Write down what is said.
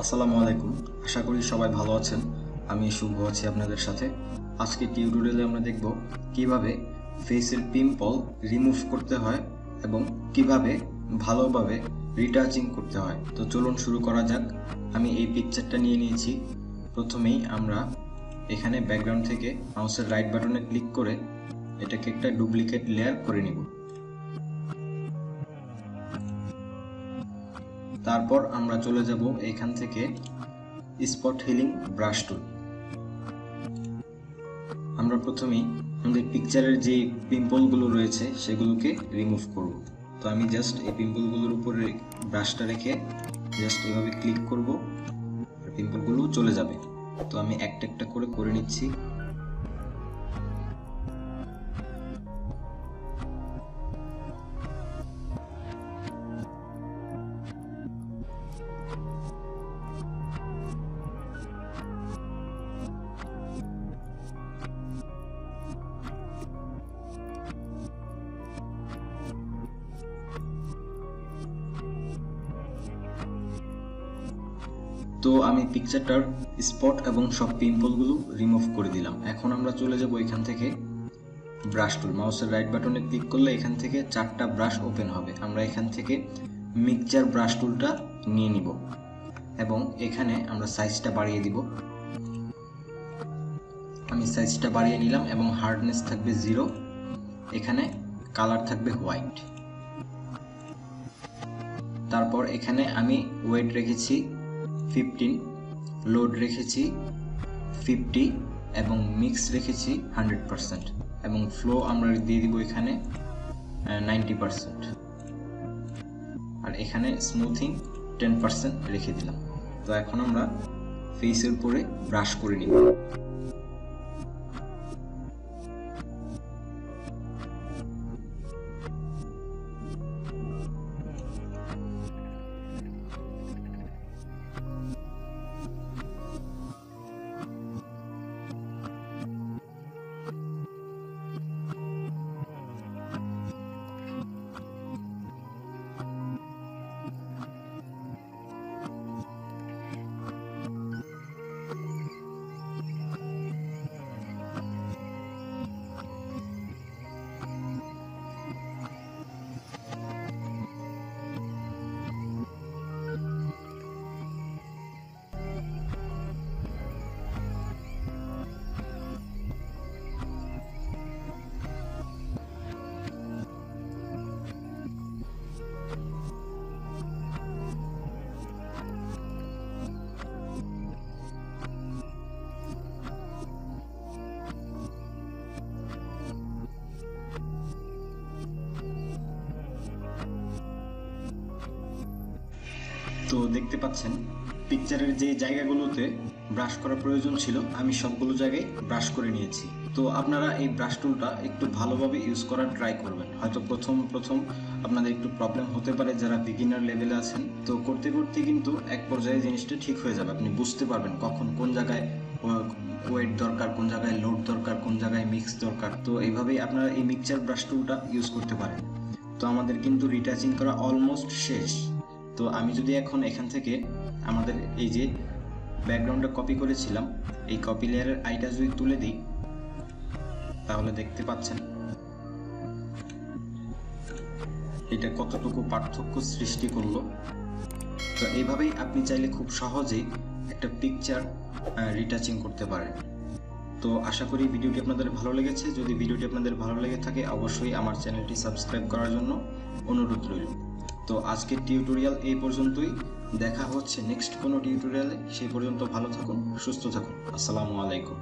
আসসালামু আলাইকুম। আশা করি সবাই ভালো আছেন। আমি শুভ আছি আপনাদের সাথে। আজকে টিউটোরিয়ালে আমরা দেখব কিভাবে ফেসের পিম্পল রিমুভ করতে হয় এবং কিভাবে ভালোভাবে রিটাচিং করতে হয়। তো চলুন শুরু করা যাক। আমি এই পিকচারটা নিয়ে নিয়েছি। প্রথমেই আমরা এখানে ব্যাকগ্রাউন্ড থেকে মাউসের রাইট বাটনে ক্লিক করে এটাকে একটা ডুপ্লিকেট লেয়ার করে নিব। তারপর আমরা চলে যাব এখান থেকে স্পট হিলিং ব্রাশ টুল। আমরা প্রথমেই আমাদের পিকচারের যে পিম্পলগুলো রয়েছে সেগুলোকে রিমুভ করব। তো আমি জাস্ট এই পিম্পলগুলোর উপরে ব্রাশটা রেখে জাস্ট এভাবে ক্লিক করব, পিম্পলগুলো চলে যাবে। তো আমি একটা একটা করে নিচ্ছি। তো আমি পিকচারটার স্পট এবং সব পিম্পলগুলো রিমুভ করে দিলাম। এখন আমরা চলে যাব এখান থেকে ব্রাশ টুল। মাউসের রাইট বাটনে ক্লিক করলে এখান থেকে 4টা ব্রাশ ওপেন হবে। আমরা এখান থেকে মিক্সচার ব্রাশ টুলটা নিয়ে নিব এবং এখানে আমরা সাইজটা বাড়িয়ে দিব। আমি সাইজটা বাড়িয়ে নিলাম এবং হার্ডনেস থাকবে 0। এখানে কালার থাকবে হোয়াইট। তারপর এখানে আমি ওয়েট রেখেছি 15, লোড রেখেছি 50 এবং মিক্স রেখেছি 100% এবং ফ্লো আমরা দিয়ে দিব এখানে 90%। আর এখানে স্মুথিং 10% রেখে দিলাম। তো এখন আমরা ফেসের উপরে ব্রাশ করে নিব। তো দেখতে পাচ্ছেন পিকচারের যে জায়গাগুলোতে ব্রাশ করা প্রয়োজন ছিল আমি সবগুলো জায়গায় ব্রাশ করে নিয়েছি। তো আপনারা এই ব্রাশ টুলটা একটু ভালোভাবে ইউজ করার ট্রাই করবেন। হয়তো প্রথম আপনাদের একটু প্রবলেম হতে পারে যারা বিগিনার লেভেলে আছেন। তো করতে করতে কিন্তু এক পর্যায়ে জিনিসটা ঠিক হয়ে যাবে। আপনি বুঝতে পারবেন কখন কোন জায়গায় ওয়েট দরকার, কোন জায়গায় লোড দরকার, কোন জায়গায় মিক্স দরকার। তো এইভাবেই আপনারা এই মিক্সচার ব্রাশ টুলটা ইউজ করতে পারেন। তো আমাদের কিন্তু রিটাচিং করা অলমোস্ট শেষ। তো আমি যদি এখন এখান থেকে আমাদের এই যে ব্যাকগ্রাউন্ডটা কপি করেছিলাম এই কপি লেয়ারের আইটা যদি তুলে দিই তাহলে দেখতে পাচ্ছেন এটা কতটুকু পার্থক্য সৃষ্টি করলো। তো এইভাবেই আপনি চাইলে খুব সহজেই একটা পিকচার রিটাচিং করতে পারেন। তো আশা করি ভিডিওটি আপনাদের ভালো লেগেছে। যদি ভিডিওটি আপনাদের ভালো লেগে থাকে অবশ্যই আমার চ্যানেলটি সাবস্ক্রাইব করার জন্য অনুরোধ রইল। তো আজকের টিউটোরিয়াল এই পর্যন্তই। দেখা হচ্ছে নেক্সট কোনো টিউটোরিয়ালে। সেই পর্যন্ত ভালো থাকুন, সুস্থ থাকুন। আসসালামু আলাইকুম।